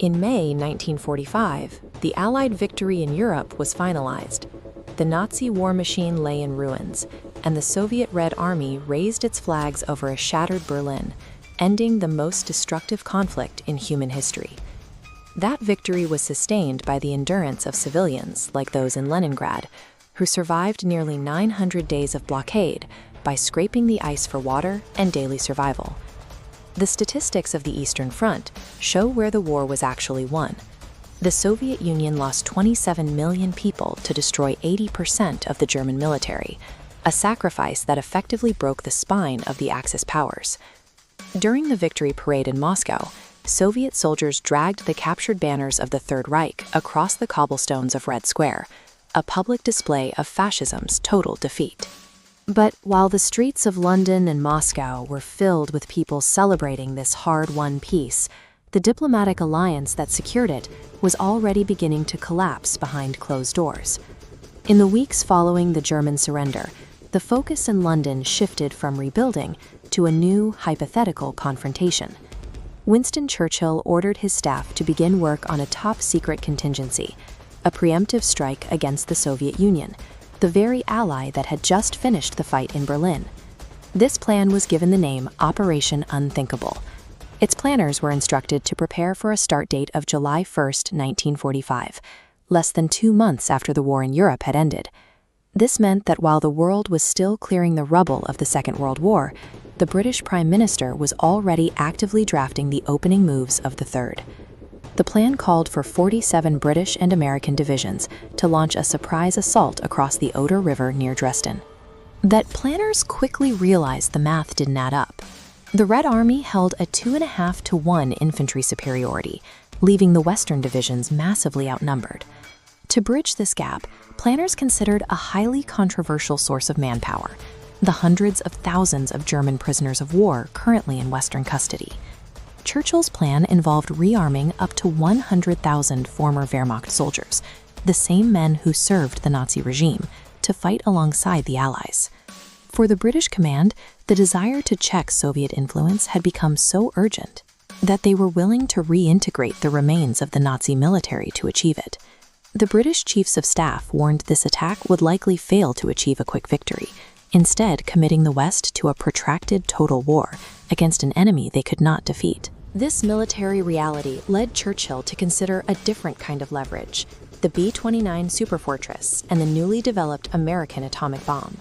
In May 1945, the Allied victory in Europe was finalized. The Nazi war machine lay in ruins, and the Soviet Red Army raised its flags over a shattered Berlin, ending the most destructive conflict in human history. That victory was sustained by the endurance of civilians, like those in Leningrad, who survived nearly 900 days of blockade by scraping the ice for water and daily survival. The statistics of the Eastern Front show where the war was actually won. The Soviet Union lost 27 million people to destroy 80% of the German military, a sacrifice that effectively broke the spine of the Axis powers. During the victory parade in Moscow, Soviet soldiers dragged the captured banners of the Third Reich across the cobblestones of Red Square, a public display of fascism's total defeat. But while the streets of London and Moscow were filled with people celebrating this hard-won peace, the diplomatic alliance that secured it was already beginning to collapse behind closed doors. In the weeks following the German surrender, the focus in London shifted from rebuilding to a new, hypothetical confrontation. Winston Churchill ordered his staff to begin work on a top-secret contingency, a preemptive strike against the Soviet Union, the very ally that had just finished the fight in Berlin. This plan was given the name Operation Unthinkable. Its planners were instructed to prepare for a start date of July 1, 1945, less than 2 months after the war in Europe had ended. This meant that while the world was still clearing the rubble of the Second World War, the British Prime Minister was already actively drafting the opening moves of the Third. The plan called for 47 British and American divisions to launch a surprise assault across the Oder River near Dresden. That planners quickly realized the math didn't add up. The Red Army held a 2.5 to 1 infantry superiority, leaving the Western divisions massively outnumbered. To bridge this gap, planners considered a highly controversial source of manpower: the hundreds of thousands of German prisoners of war currently in Western custody. Churchill's plan involved rearming up to 100,000 former Wehrmacht soldiers, the same men who served the Nazi regime, to fight alongside the Allies. For the British command, the desire to check Soviet influence had become so urgent that they were willing to reintegrate the remains of the Nazi military to achieve it. The British chiefs of staff warned this attack would likely fail to achieve a quick victory, instead committing the West to a protracted total war against an enemy they could not defeat. This military reality led Churchill to consider a different kind of leverage: the B-29 Superfortress and the newly developed American atomic bomb.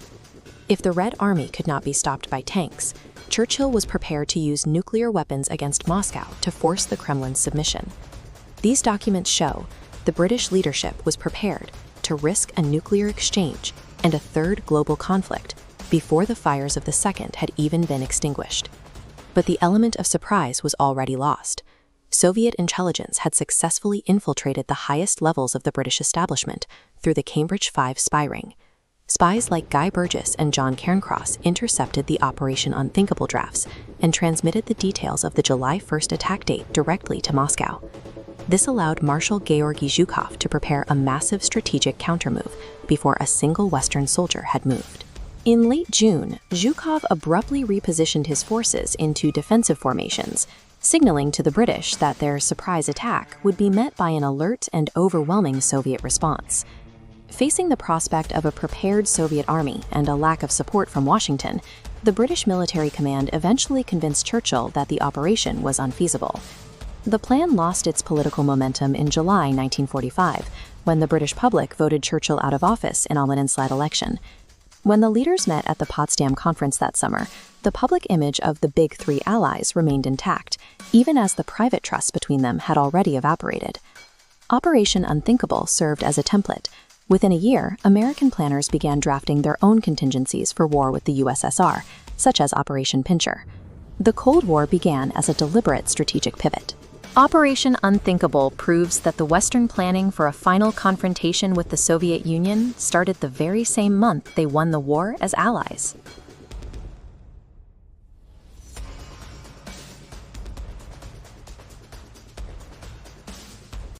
If the Red Army could not be stopped by tanks, Churchill was prepared to use nuclear weapons against Moscow to force the Kremlin's submission. These documents show the British leadership was prepared to risk a nuclear exchange and a third global conflict before the fires of the second had even been extinguished. But the element of surprise was already lost. Soviet intelligence had successfully infiltrated the highest levels of the British establishment through the Cambridge 5 spy ring. Spies like Guy Burgess and John Cairncross intercepted the Operation Unthinkable drafts and transmitted the details of the July 1st attack date directly to Moscow. This allowed Marshal Georgy Zhukov to prepare a massive strategic countermove before a single Western soldier had moved. In late June, Zhukov abruptly repositioned his forces into defensive formations, signaling to the British that their surprise attack would be met by an alert and overwhelming Soviet response. Facing the prospect of a prepared Soviet army and a lack of support from Washington, the British military command eventually convinced Churchill that the operation was unfeasible. The plan lost its political momentum in July 1945, when the British public voted Churchill out of office in a landslide election. When the leaders met at the Potsdam Conference that summer, the public image of the Big Three allies remained intact, even as the private trust between them had already evaporated. Operation Unthinkable served as a template. Within a year, American planners began drafting their own contingencies for war with the USSR, such as Operation Pincher. The Cold War began as a deliberate strategic pivot. Operation Unthinkable proves that the Western planning for a final confrontation with the Soviet Union started the very same month they won the war as allies.